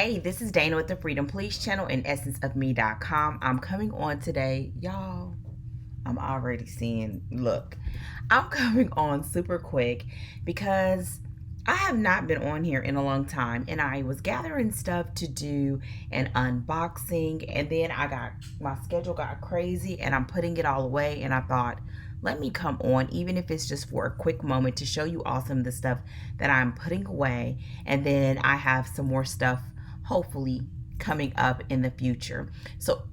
Hey, this is Dana with the Freedom Police channel and essenceofme.com. I'm coming on today, y'all. I'm already seeing, look, I'm coming on super quick because I have not been on here in a long time, and I was gathering stuff to do an unboxing, and then my schedule got crazy and I'm putting it all away, and I thought, let me come on, even if it's just for a quick moment, to show you all some of the stuff that I'm putting away, and then I have some more stuff hopefully coming up in the future. So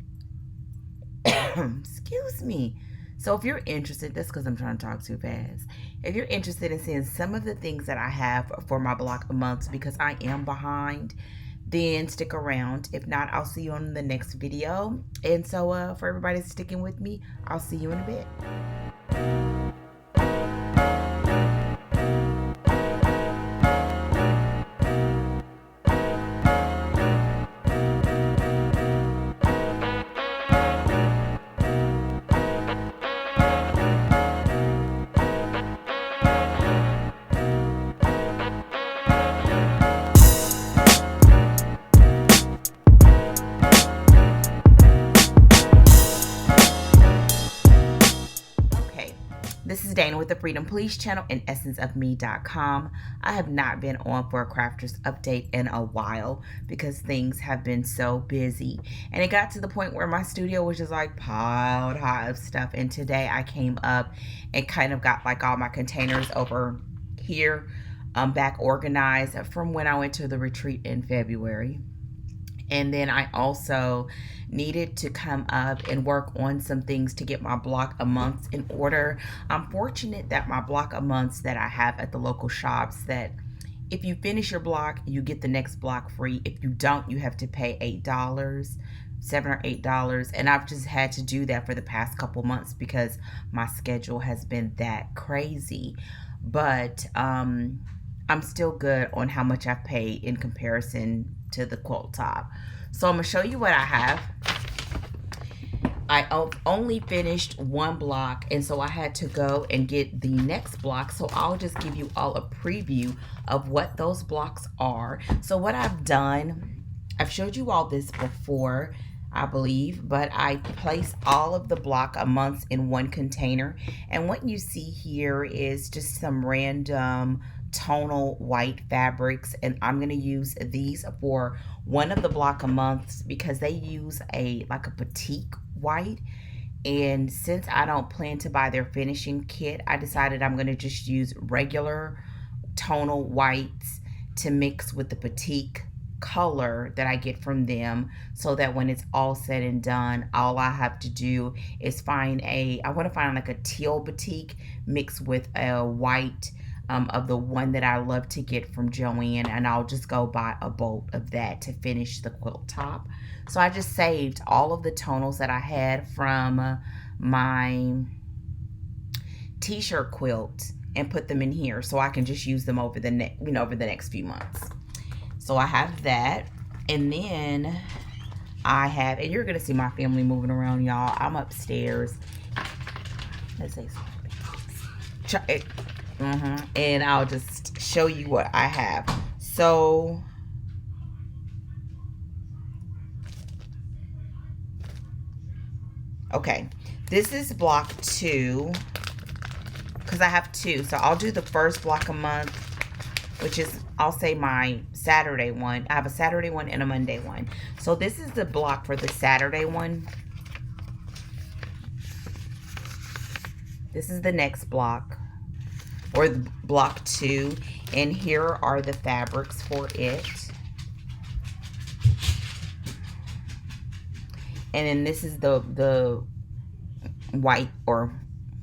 excuse me. So if you're interested, that's because I'm trying to talk too fast. If you're interested in seeing some of the things that I have for my block of months, because I am behind, then stick around. If not, I'll see you on the next video. And so for everybody sticking with me, I'll see you in a bit. This is Dana with the Freedom Police channel and essenceofme.com. I have not been on for a crafters update in a while because things have been so busy. And it got to the point where my studio was just like piled high of stuff. And today I came up and kind of got like all my containers over here back organized from when I went to the retreat in February. And then I also needed to come up and work on some things to get my block of months in order. I'm fortunate that my block of months that I have at the local shops, that if you finish your block, you get the next block free. If you don't, you have to pay $8, $7 or $8. And I've just had to do that for the past couple months because my schedule has been that crazy. But I'm still good on how much I've paid in comparison to the quilt top. So I'm gonna show you what I have. I only finished one block, and so I had to go and get the next block. So I'll just give you all a preview of what those blocks are. So what I've done, I've showed you all this before, I believe, but I place all of the block of months in one container. And what you see here is just some random tonal white fabrics, and I'm going to use these for one of the block of months because they use like a petite white, and since I don't plan to buy their finishing kit, I decided I'm going to just use regular tonal whites to mix with the petite color that I get from them, so that when it's all said and done, all I have to do is I want to find like a teal batik mixed with a white of the one that I love to get from Joann, and I'll just go buy a bolt of that to finish the quilt top. So I just saved all of the tonals that I had from my t-shirt quilt and put them in here so I can just use them over the next few months. So I have that, and then I have, and you're gonna see my family moving around, y'all. I'm upstairs. Let's say something. And I'll just show you what I have. So okay, this is block 2 because I have 2. So I'll do the first block a month, which is, I'll say, my Saturday one. I have a Saturday one and a Monday one. So this is the block for the Saturday one. This is the next block, or block 2, and here are the fabrics for it. And then this is the white or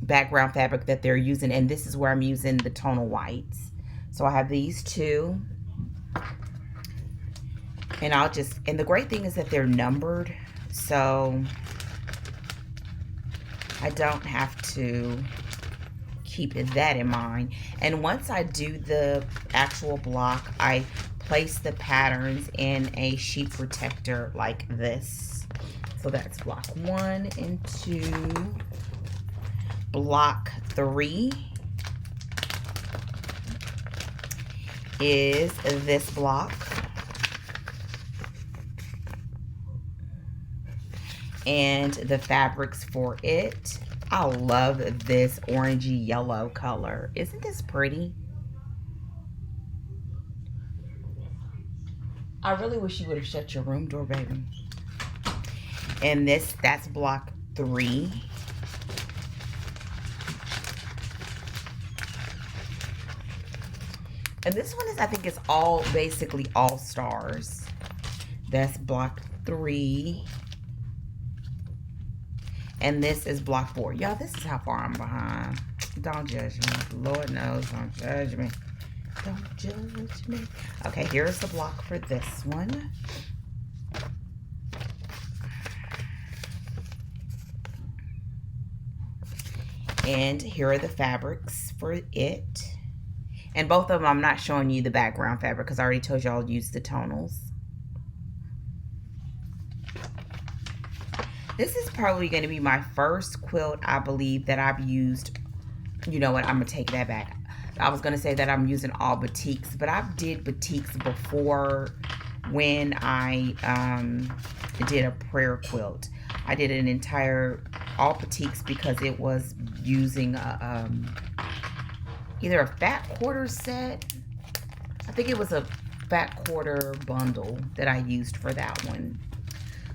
background fabric that they're using, and this is where I'm using the tonal whites. So I have these 2, and and the great thing is that they're numbered, so I don't have to keep that in mind. And once I do the actual block, I place the patterns in a sheet protector like this. So that's block 1 and 2. Block 3 is this block. and the fabrics for it. I love this orangey yellow color. Isn't this pretty? I really wish you would have shut your room door, baby. And that's block 3. And this one is, I think it's all, basically all stars. That's block 3. And this is block 4. Y'all, this is how far I'm behind. Don't judge me. Lord knows, don't judge me. Don't judge me. Okay, here's the block for this one. And here are the fabrics for it. And both of them, I'm not showing you the background fabric because I already told you I'll use the tonals. This is probably going to be my first quilt, I believe, that I've used. You know what? I'm going to take that back. I was going to say that I'm using all batiks, but I did batiks before when I did a prayer quilt. I did an entire all batiks because it was using either a fat quarter set. I think it was a fat quarter bundle that I used for that one.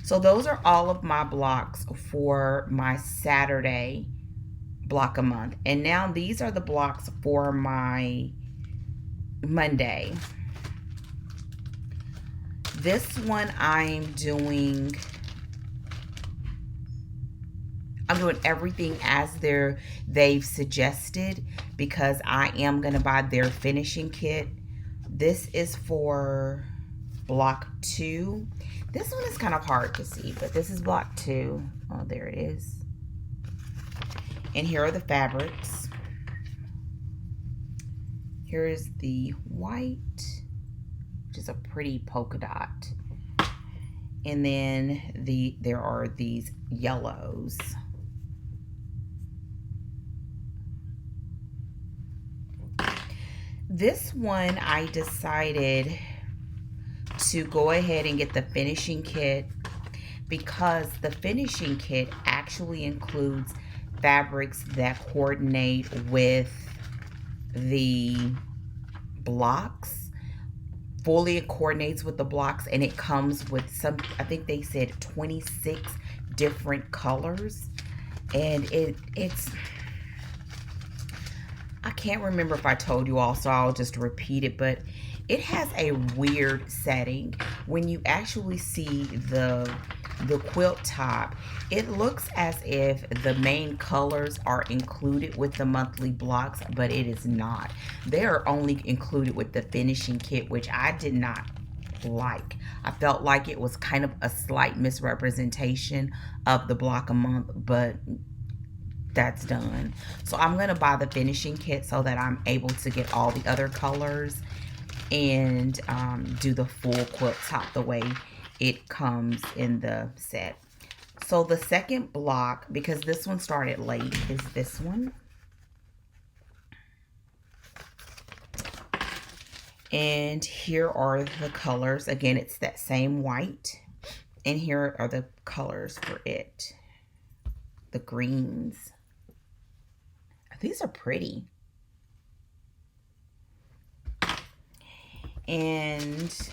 So those are all of my blocks for my Saturday block a month. And now these are the blocks for my Monday. This one I'm doing everything as they've suggested because I am going to buy their finishing kit. This is for block 2. This one is kind of hard to see, but this is block 2. Oh, there it is. And here are the fabrics. Here is the white, which is a pretty polka dot. And then there are these yellows. This one I decided to go ahead and get the finishing kit because the finishing kit actually includes fabrics that coordinate with the blocks. Fully it coordinates with the blocks, and it comes with some, I think they said 26 different colors. And it's I can't remember if I told you all, so I'll just repeat it, but it has a weird setting. When you actually see the quilt top, it looks as if the main colors are included with the monthly blocks, but it is not. They are only included with the finishing kit, which I did not like. I felt like it was kind of a slight misrepresentation of the block a month, but that's done. So I'm going to buy the finishing kit so that I'm able to get all the other colors and do the full quilt top the way it comes in the set. So the second block, because this one started late, is this one. And here are the colors. Again, it's that same white. And here are the colors for it. The greens. These are pretty. And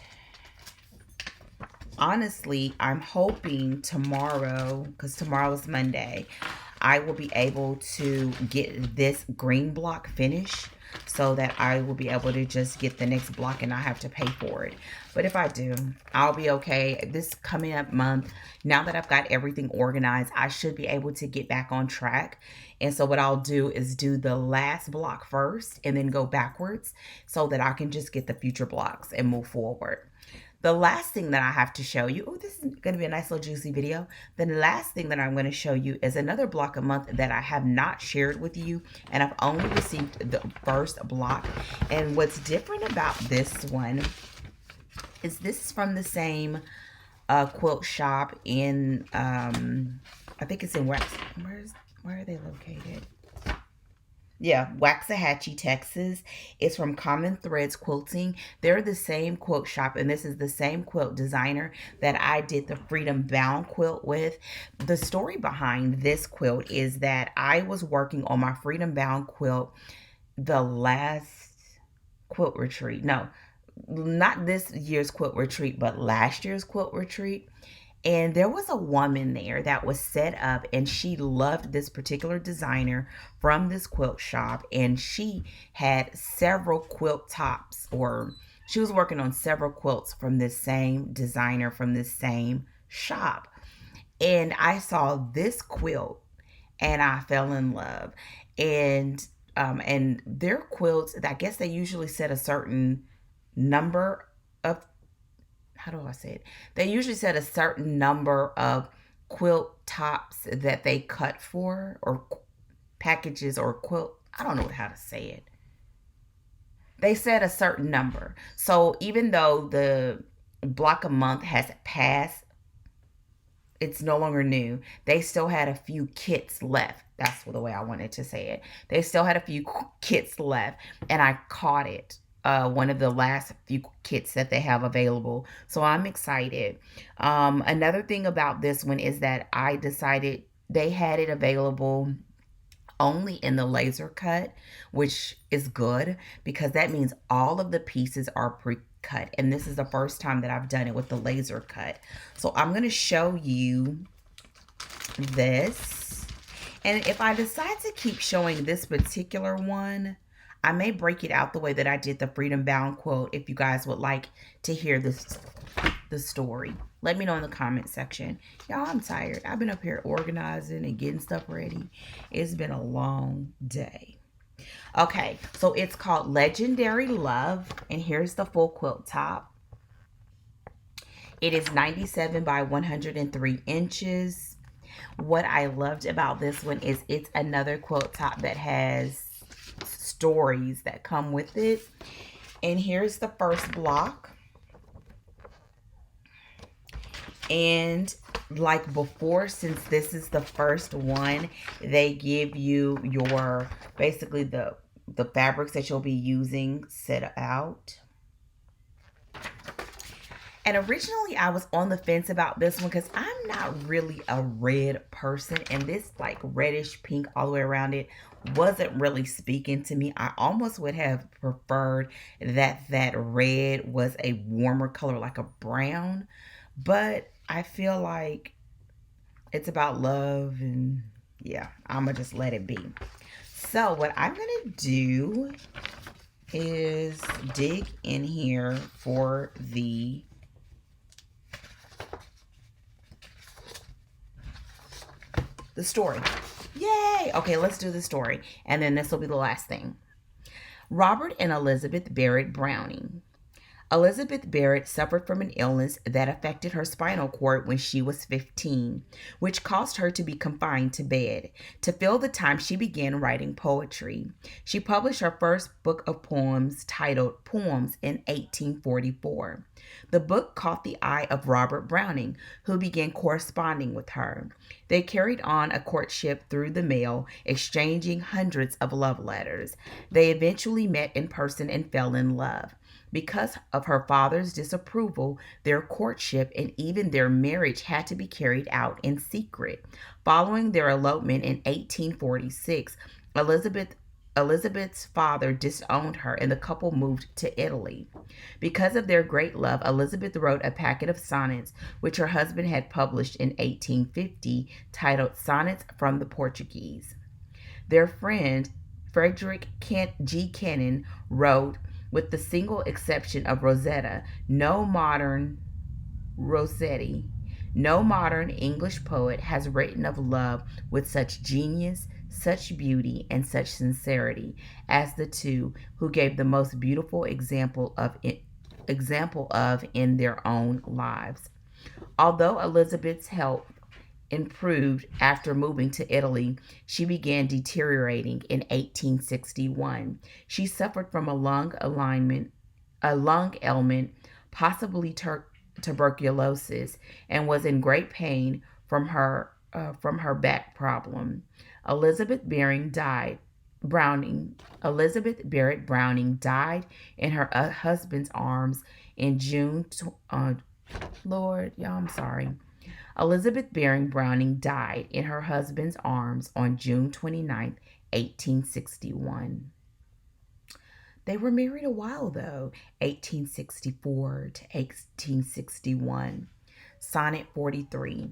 honestly, I'm hoping tomorrow, because tomorrow is Monday, I will be able to get this green block finished so that I will be able to just get the next block and not have to pay for it. But if I do, I'll be okay. This coming up month, now that I've got everything organized, I should be able to get back on track. And so what I'll do is do the last block first and then go backwards so that I can just get the future blocks and move forward. The last thing that I have to show you, oh, this is going to be a nice little juicy video. The last thing that I'm going to show you is another block a month that I have not shared with you, and I've only received the first block. And what's different about this one is this is from the same quilt shop in, I think it's in where are they located? Yeah, Waxahachie, Texas. It's from Common Threads Quilting. They're the same quilt shop, and this is the same quilt designer that I did the Freedom Bound quilt with. The story behind this quilt is that I was working on my Freedom Bound quilt the last quilt retreat. No, not this year's quilt retreat, but last year's quilt retreat. And there was a woman there that was set up, and she loved this particular designer from this quilt shop. And she had several quilt tops, or she was working on several quilts from this same designer from this same shop. And I saw this quilt and I fell in love. And their quilts, I guess they usually set a certain number of, how do I say it? They usually set a certain number of quilt tops that they cut for, or packages, or quilt. I don't know how to say it. They set a certain number. So even though the block a month has passed, it's no longer new. They still had a few kits left. That's the way I wanted to say it. They still had a few kits left, and I caught it. One of the last few kits that they have available. So I'm excited. Another thing about this one is that I decided they had it available only in the laser cut, which is good because that means all of the pieces are pre-cut. And this is the first time that I've done it with the laser cut. So I'm going to show you this. And if I decide to keep showing this particular one, I may break it out the way that I did the Freedom Bound quote if you guys would like to hear the story. Let me know in the comment section. Y'all, I'm tired. I've been up here organizing and getting stuff ready. It's been a long day. Okay, so it's called Legendary Love, and here's the full quilt top. It is 97 by 103 inches. What I loved about this one is it's another quilt top that has stories that come with it. And here's the first block. And like before, since this is the first one, they give you your, basically the fabrics that you'll be using set out. And originally I was on the fence about this one because I'm not really a red person, and this like reddish pink all the way around it wasn't really speaking to me. I almost would have preferred that red was a warmer color, like a brown, but I feel like it's about love, and yeah, I'm gonna just let it be. So what I'm gonna do is dig in here for the story. Yay! Okay, let's do the story. And then this will be the last thing. Robert and Elizabeth Barrett Browning. Elizabeth Barrett suffered from an illness that affected her spinal cord when she was 15, which caused her to be confined to bed. To fill the time, she began writing poetry. She published her first book of poems titled Poems in 1844. The book caught the eye of Robert Browning, who began corresponding with her. They carried on a courtship through the mail, exchanging hundreds of love letters. They eventually met in person and fell in love. Because of her father's disapproval, their courtship and even their marriage had to be carried out in secret. Following their elopement in 1846, Elizabeth's father disowned her and the couple moved to Italy. Because of their great love, Elizabeth wrote a packet of sonnets which her husband had published in 1850, titled Sonnets from the Portuguese. Their friend Frederick G. Kennan wrote, with the single exception of Rossetti, no modern English poet has written of love with such genius, such beauty, and such sincerity as the two who gave the most beautiful example of in their own lives. Although Elizabeth's health improved after moving to Italy, she began deteriorating in 1861. She suffered from a lung ailment, possibly tuberculosis, and was in great pain from her back problem. Elizabeth Baring died Browning, Elizabeth Barrett Browning, died in her husband's arms in June. Lord, y'all, I'm sorry. Elizabeth Baring Browning died in her husband's arms on June 29th, 1861. They were married a while though, 1864 to 1861. Sonnet 43.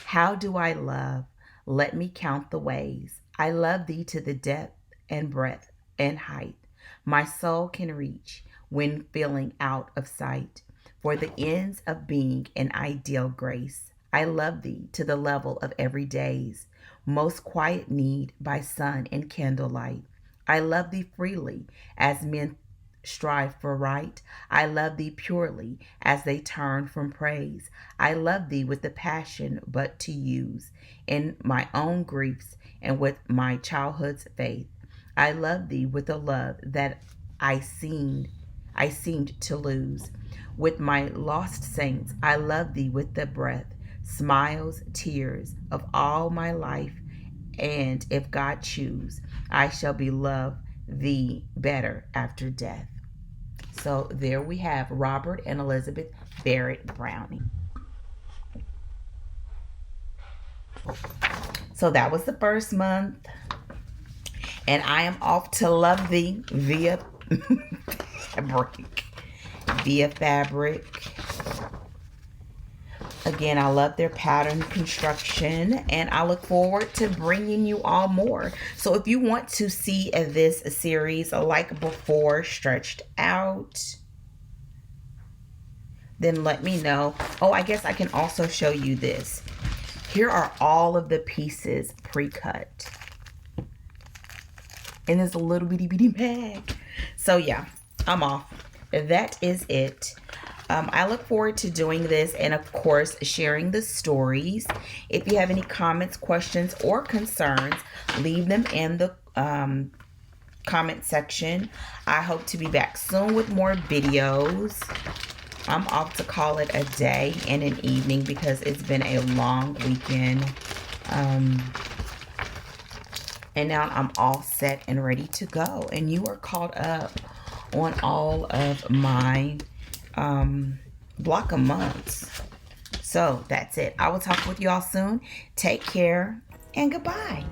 How do I love? Let me count the ways. I love thee to the depth and breadth and height my soul can reach when feeling out of sight. For the ends of being an ideal grace, I love thee to the level of every day's most quiet need by sun and candlelight. I love thee freely as men strive for right. I love thee purely as they turn from praise. I love thee with the passion but to use in my own griefs and with my childhood's faith. I love thee with a love that I seemed to lose. With my lost saints, I love thee with the breath, smiles, tears of all my life. And if God choose, I shall be loved thee better after death. So there we have Robert and Elizabeth Barrett Browning. So that was the first month. And I am off to love thee via fabric. Via fabric. Again, I love their pattern construction, and I look forward to bringing you all more. So if you want to see this series like before, stretched out, then let me know. Oh, I guess I can also show you this. Here are all of the pieces pre-cut in this little bitty bag. So yeah, I'm off. That is it. I look forward to doing this and, of course, sharing the stories. If you have any comments, questions, or concerns, leave them in the comment section. I hope to be back soon with more videos. I'm off to call it a day and an evening because it's been a long weekend. And now I'm all set and ready to go. And you are caught up on all of my block of months. So that's it. I will talk with you all soon. Take care and goodbye.